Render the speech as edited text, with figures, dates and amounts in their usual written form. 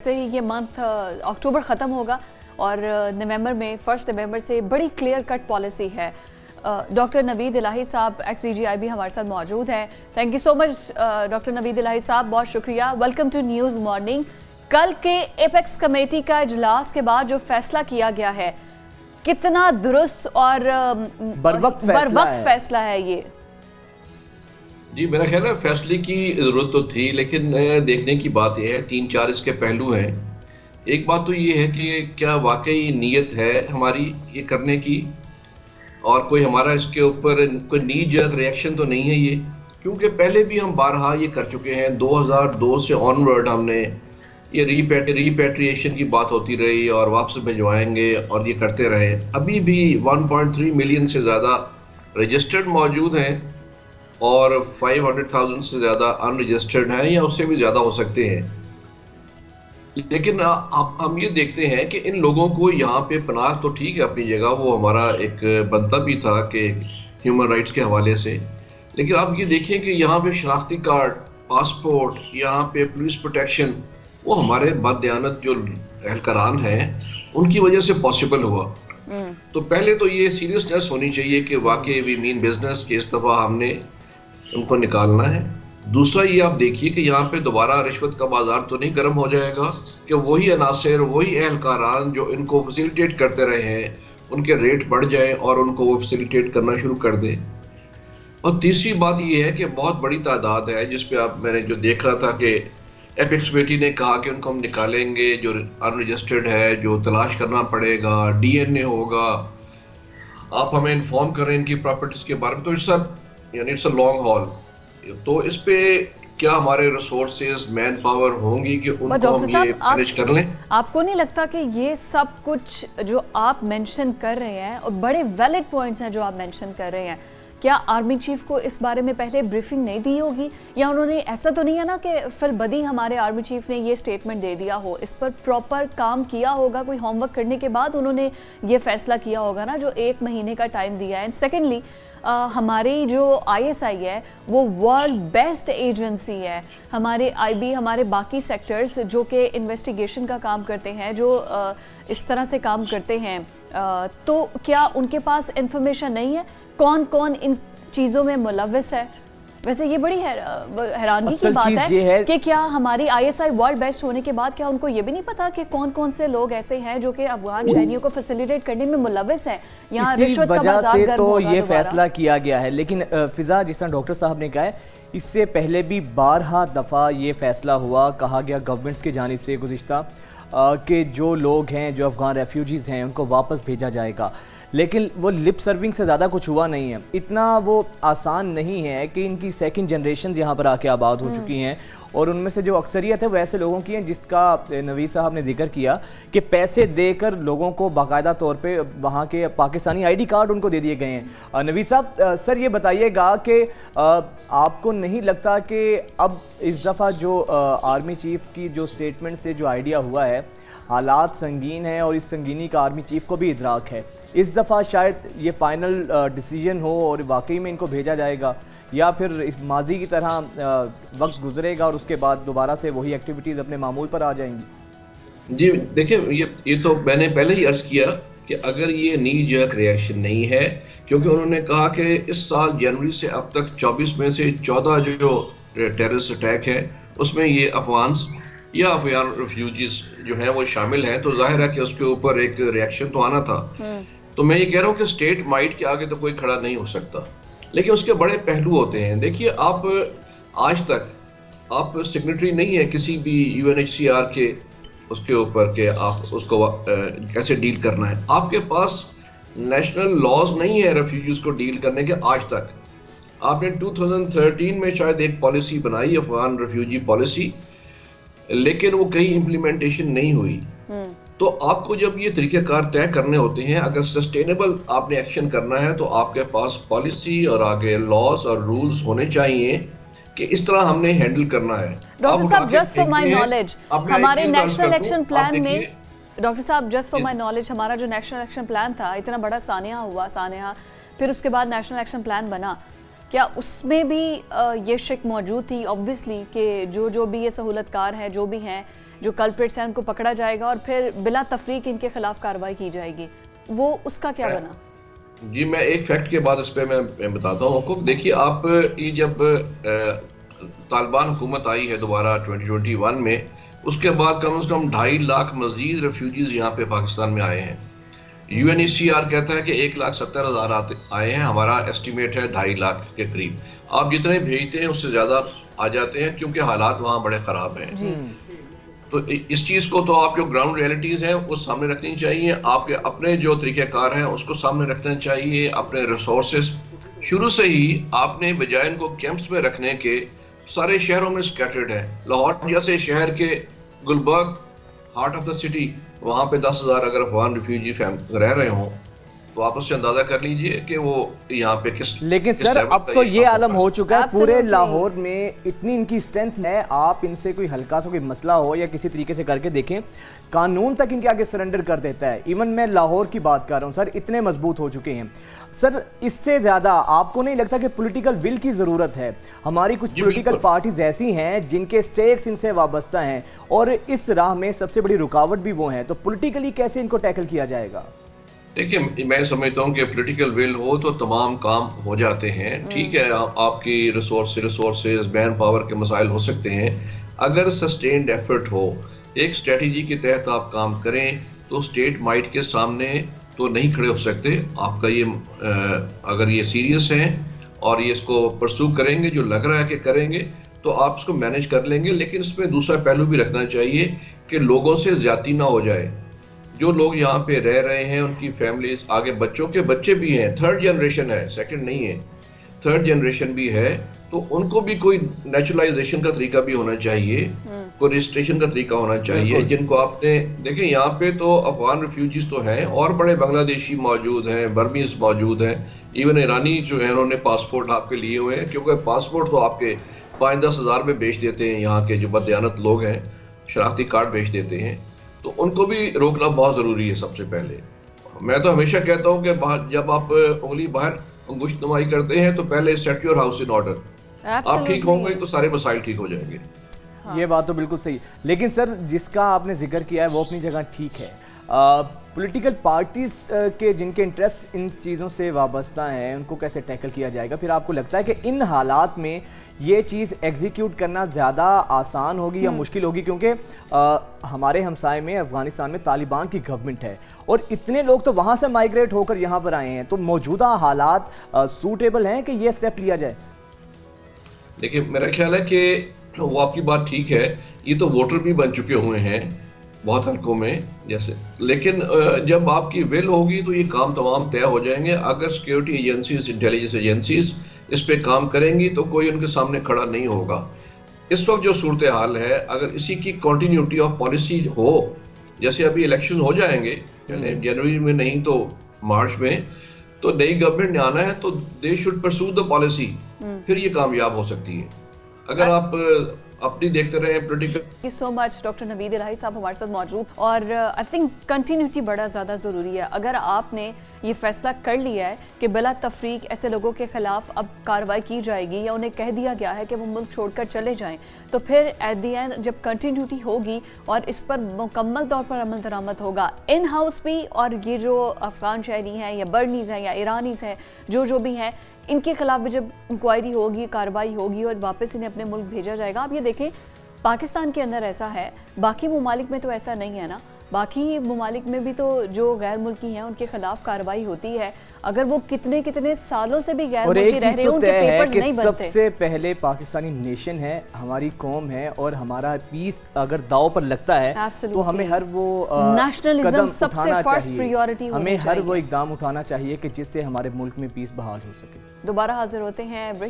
से ही ये मंथ अक्टूबर ख़त्म होगा और नवंबर में 1 नवंबर से बड़ी क्लियर कट पॉलिसी है। डॉक्टर नवीद इलाही साहब XDGIB हमारे साथ मौजूद हैं। Thank you so much doctor Naveed Elahi साहब, बहुत शुक्रिया। Welcome to news morning. कल के एपेक्स कमेटी का इजलास के बाद जो फैसला किया गया है, कितना दुरुस्त और बरवक्त फैसला है ये? जी, मेरा ख्याल है फैसले की ज़रूरत तो थी, लेकिन देखने की बात यह है, 3-4 इसके पहलू हैं। एक बात तो ये है कि क्या वाकई नीयत है हमारी ये करने की, और कोई हमारा इसके ऊपर कोई नी जर्क रिएक्शन तो नहीं है ये, क्योंकि पहले भी हम बारहा ये कर चुके हैं। 2002 से ऑनवर्ड हमने ये रीपैट्रिएशन की बात होती रही और वापस भिजवाएंगे और ये करते रहे। अभी भी 1.3 मिलियन से ज़्यादा रजिस्टर्ड मौजूद हैं और 500,000 से ज़्यादा अनरजिस्टर्ड हैं, या उससे भी ज़्यादा हो सकते हैं। लेकिन हम ये देखते हैं कि इन लोगों को यहाँ पे पनाह तो ठीक है अपनी जगह, वो हमारा एक बनता भी था कि ह्यूमन राइट्स के हवाले से, लेकिन आप ये देखें कि यहाँ पे शनाख्ती कार्ड, पासपोर्ट, यहाँ पे पुलिस प्रोटेक्शन, वो हमारे बददियानत जो एहलकारान हैं उनकी वजह से पॉसिबल हुआ। तो पहले तो ये सीरियसनेस होनी चाहिए कि वाकई वी मीन बिजनेस, कि इस दफ़ा हमने उनको निकालना है। दूसरा ये आप देखिए कि यहाँ पे दोबारा रिश्वत का बाजार तो नहीं गर्म हो जाएगा कि वही अनासर, वही एहलकारान जो इनको फैसिलिटेट करते रहे हैं, उनके रेट बढ़ जाएं और उनको वो फैसिलिटेट करना शुरू कर दें। और तीसरी बात ये है कि बहुत बड़ी तादाद है जिस पे मैंने जो देख रहा था कि एपेक्स कमेटी ने कहा कि उनको हम निकालेंगे, जो अनरजिस्टर्ड है, जो तलाश करना पड़ेगा, DNA होगा, आप हमें इन्फॉर्म करें इनकी प्रॉपर्टीज के बारे में। तो इट्स अ लॉन्ग हॉल। तो इस पे क्या हमारे रिसोर्सेज, मैन पावर होंगी कि उनको हम ये मैनेज कर लें? आपको नहीं लगता कि ये सब कुछ जो आप मेंशन कर रहे हैं और बड़े वैलिड पॉइंट्स हैं जो आप मेंशन कर रहे हैं, क्या आर्मी चीफ को इस बारे में पहले ब्रीफिंग नहीं दी होगी? या उन्होंने, ऐसा तो नहीं है ना कि फिलबदी हमारे आर्मी चीफ ने ये स्टेटमेंट दे दिया हो, इस पर प्रॉपर काम किया होगा, कोई होमवर्क करने के बाद उन्होंने ये फैसला किया होगा ना, जो 1 महीने का टाइम दिया है। एंड सेकेंडली, हमारी जो ISI है वो वर्ल्ड बेस्ट एजेंसी है। हमारे IB, हमारे बाकी सेक्टर्स जो कि इन्वेस्टिगेशन का काम करते हैं, जो इस तरह से काम करते हैं, तो क्या उनके पास इंफॉर्मेशन नहीं है कौन कौन इन चीज़ों में मुलव्विस है? वैसे ये बड़ी हैरानगी की बात है कि क्या हमारी ISI वर्ल्ड बेस्ट होने के बाद क्या उनको ये भी नहीं पता कि कौन कौन से लोग ऐसे हैं जो कि अफगान शहरियों को फैसिलिटेट करने में मुलव्विस हैं? यहाँ रिश्वत का बाजार गर्म होगा। तो ये फैसला किया गया है, लेकिन फिजा, जिस तरह डॉक्टर साहब ने कहा है, इससे पहले भी बारहा दफ़ा ये फैसला हुआ, कहा गया गवर्नमेंट्स की जानिब से गुज़िश्ता कि जो लोग हैं, जो अफगान रेफ्यूजीज़ हैं, उनको वापस भेजा जाएगा। लेकिन वो लिप सर्विंग से ज़्यादा कुछ हुआ नहीं है। इतना वो आसान नहीं है कि इनकी सेकंड जनरेशन यहाँ पर आके आबाद हो चुकी हैं, और उनमें से जो अक्सरियत है वो ऐसे लोगों की है जिसका नवीद साहब ने जिक्र किया कि पैसे देकर लोगों को बाकायदा तौर पे वहाँ के पाकिस्तानी ID कार्ड उनको दे दिए गए हैं। नवीद साहब, सर ये बताइएगा कि आपको नहीं लगता कि अब इस दफ़ा जो आर्मी चीफ की जो स्टेटमेंट से जो आइडिया हुआ है, हालात संगीन हैं और इस संगीनी का आर्मी चीफ को भी इदराक है, इस दफ़ा शायद ये फाइनल डिसीजन हो और वाकई में इनको भेजा जाएगा, या फिर इस माजी की तरह वक्त गुजरेगा और उसके बाद दोबारा से वही एक्टिविटीज़ अपने मामूल पर आ जाएंगी? जी देखिए, ये तो मैंने पहले ही अर्ज़ किया कि अगर ये नी जर्क रिएक्शन नहीं है, क्योंकि उन्होंने कहा कि इस साल जनवरी से अब तक 24 में से 14 जो टेररिस्ट अटैक है उसमें ये अफगान या अफगान रेफ्यूजीज जो हैं वो शामिल हैं, तो जाहिर है कि उसके ऊपर एक रिएक्शन तो आना था। तो मैं ये कह रहा हूँ कि स्टेट माइट के आगे तो कोई खड़ा नहीं हो सकता, लेकिन उसके बड़े पहलू होते हैं। देखिए, आप आज तक आप सिग्नेटरी नहीं है किसी भी UNHCR के उसके ऊपर कि आप उसको कैसे डील करना है। आपके पास नेशनल लॉज नहीं है रेफ्यूजीज को डील करने के आज तक। आपने 2013 में शायद एक पॉलिसी बनाई, अफगान रेफ्यूजी पॉलिसी, लेकिन वो कहीं इम्प्लीमेंटेशन नहीं हुई। तो आपको जब ये तरीक़ेकार तय करने होते हैं, अगर सस्टेनेबल आपने एक्शन करना है, तो आपके पास पॉलिसी और आगे लॉज और रूल्स होने चाहिए कि इस तरह हमने हैंडल करना है। डॉक्टर साहब, जस्ट फॉर माय नॉलेज, हमारे नेशनल एक्शन प्लान में, डॉक्टर साहब जस्ट फॉर माय नॉलेज, हमारा जो नेशनल एक्शन प्लान था, इतना बड़ा सानिया हुआ, फिर उसके बाद नेशनल एक्शन प्लान बना, क्या उसमें भी ये शिक मौजूद थी ऑब्वियसली कि जो भी ये सहूलतकार हैं, जो भी हैं, जो कल्प्रिट्स हैं उनको पकड़ा जाएगा और फिर बिला तफरीक इनके खिलाफ कार्रवाई की जाएगी, वो उसका क्या बना? जी, मैं एक फैक्ट के बाद इस पर मैं बताता हूँ आपको। देखिए, आप ये जब तालिबान हुकूमत आई है दोबारा 2021 में, उसके बाद कम से कम 2.5 लाख मजीद रेफ्यूजीज यहाँ पे पाकिस्तान में आए हैं। UNHCR कहता है कि 1,70,000 आए हैं, हमारा एस्टिमेट है 2.5 लाख के करीब। आप जितने भेजते हैं उससे ज़्यादा आ जाते हैं, क्योंकि हालात वहाँ बड़े ख़राब हैं। तो इस चीज़ को तो आप जो ग्राउंड रियलिटीज़ हैं वो सामने रखनी चाहिए, आपके अपने जो तरीक़ेकार हैं उसको सामने रखना चाहिए, अपने रिसोर्सेज शुरू से ही आपने बजाय इनको कैंप्स में रखने के सारे शहरों में स्कैटर्ड है। लाहौर जैसे शहर के Gulberg, heart of the city, वहाँ पे 10,000 अगर अफगान रिफ्यूजी रह रहे हों तो आप उससे अंदाजा कर लीजिए कि वो यहाँ पे किस। लेकिन किस सर अब तो ये आलम हो चुका है, पूरे लाहौर में इतनी इनकी स्ट्रेंथ है, आप इनसे कोई हल्का सा कोई मसला हो या किसी तरीके से करके देखें, कानून तक इनके आगे सरेंडर कर देता है। इवन मैं लाहौर की बात कर रहा हूँ सर, इतने मजबूत हो चुके हैं। सर इससे ज्यादा आपको नहीं लगता कि पॉलिटिकल विल की जरूरत है? हमारी कुछ पॉलिटिकल पार्टीज ऐसी हैं जिनके स्टेक्स इनसे वाबस्ता हैं और इस राह में सबसे बड़ी रुकावट भी वो हैं, तो पॉलिटिकली कैसे इनको टैकल किया जाएगा? देखिए, मैं समझता हूँ कि पॉलिटिकल विल हो तो तमाम काम हो जाते हैं। ठीक है, आपकी रिसोर्सेज मैन पावर के मसाइल हो सकते हैं, अगर सस्टेन्ड एफर्ट हो, एक स्ट्रेटजी के तहत आप काम करें तो स्टेट माइट के सामने तो नहीं खड़े हो सकते। आपका ये अगर ये सीरियस है और ये इसको परसू करेंगे, जो लग रहा है कि करेंगे, तो आप इसको मैनेज कर लेंगे। लेकिन इसमें दूसरा पहलू भी रखना चाहिए कि लोगों से ज्यादती ना हो जाए। जो लोग यहाँ पे रह रहे हैं उनकी फैमिलीज, आगे बच्चों के बच्चे भी हैं, थर्ड जनरेशन है, सेकंड नहीं है, थर्ड जनरेशन भी है, तो उनको भी कोई नेचुरलाइजेशन का तरीका भी होना चाहिए, कोई रजिस्ट्रेशन का तरीका होना चाहिए। जिनको आपने देखें, यहाँ पे तो अफगान रिफ्यूजीज तो हैं और बड़े बांग्लादेशी मौजूद हैं, बर्मीज मौजूद हैं, इवन ईरानी जो है उन्होंने पासपोर्ट आपके लिए हुए हैं, क्योंकि पासपोर्ट तो आपके 5-10 हज़ार में बेच देते हैं। यहाँ के जो बदयानत लोग हैं शनाख्ती कार्ड बेच देते हैं, तो उनको भी रोकना बहुत ज़रूरी है। सबसे पहले मैं तो हमेशा कहता हूँ कि जब आप उंगली बाहर अंगुश्त नुमाई करते हैं तो पहले set your house in order. आप ठीक होंगे तो सारे मसाइल ठीक हो जाएंगे। ये बात तो बिल्कुल सही। लेकिन सर जिसका आपने जिक्र किया है वो अपनी जगह ठीक है, पॉलिटिकल पार्टीज के जिनके इंटरेस्ट इन चीज़ों से वाबस्ता हैं उनको कैसे टैकल किया जाएगा? फिर आपको लगता है कि इन हालात में ये चीज़ एग्जीक्यूट करना ज़्यादा आसान होगी या मुश्किल होगी? क्योंकि हमारे हमसाए में अफगानिस्तान में तालिबान की गवर्नमेंट है और इतने लोग तो वहाँ से माइग्रेट होकर यहाँ पर आए हैं, तो मौजूदा हालात सूटेबल हैं कि ये स्टेप लिया जाए? देखिए, मेरा ख्याल है कि वो आपकी बात ठीक है, ये तो वोटर भी बन चुके हुए हैं बहुत हल्कों में जैसे, लेकिन जब आपकी विल होगी तो ये काम तमाम तय हो जाएंगे। अगर सिक्योरिटी एजेंसीज, इंटेलिजेंस एजेंसीज इस पे काम करेंगी तो कोई उनके सामने खड़ा नहीं होगा। इस वक्त जो सूरत हाल है, अगर इसी की कंटिन्यूटी ऑफ पॉलिसी हो, जैसे अभी इलेक्शन हो जाएंगे जनवरी में नहीं तो मार्च में, तो नई गवर्नमेंट ने आना है तो they should pursue the policy, फिर ये कामयाब हो सकती है। अगर आप अपनी देखते रहे political. Thank you so much doctor Naveed Elahi साहब हमारे साथ मौजूद, और आई थिंक कंटिन्यूटी बड़ा ज़्यादा ज़रूरी है। अगर आपने ये फैसला कर लिया है कि बिला तफरीक ऐसे लोगों के खिलाफ अब कार्रवाई की जाएगी या उन्हें कह दिया गया है कि वो मुल्क छोड़कर चले जाएं, तो फिर एट दी एंड जब कंटिन्यूटी होगी और इस पर मुकम्मल तौर पर अमल दरामद होगा, इन हाउस भी और ये जो अफगान शहरी हैं या बर्नीज़ हैं या ईरानीज़ हैं, जो भी हैं, इनके खिलाफ भी जब इंक्वायरी होगी, कार्रवाई होगी और वापस इन्हें अपने मुल्क भेजा जाएगा। आप ये देखें, पाकिस्तान के अंदर ऐसा है, बाकी ममालिक में तो ऐसा नहीं है ना। बाकी ममालिक में भी तो जो गैर मुल्की हैं उनके खिलाफ कार्रवाई होती है, अगर वो कितने सालों से भी गैर मुल्की रह रहे हैं, उनके पेपर्स नहीं बनते। सबसे पहले पाकिस्तानी नेशन है, हमारी कौम है और हमारा पीस अगर दाव पर लगता है तो हमें हर वो नेशनलिज्म सबसे फर्स्ट प्रायोरिटी होनी चाहिए। हमें हर वो इकदाम उठाना चाहिए कि जिससे हमारे मुल्क में पीस बहाल हो सके। दोबारा हाजिर होते हैं।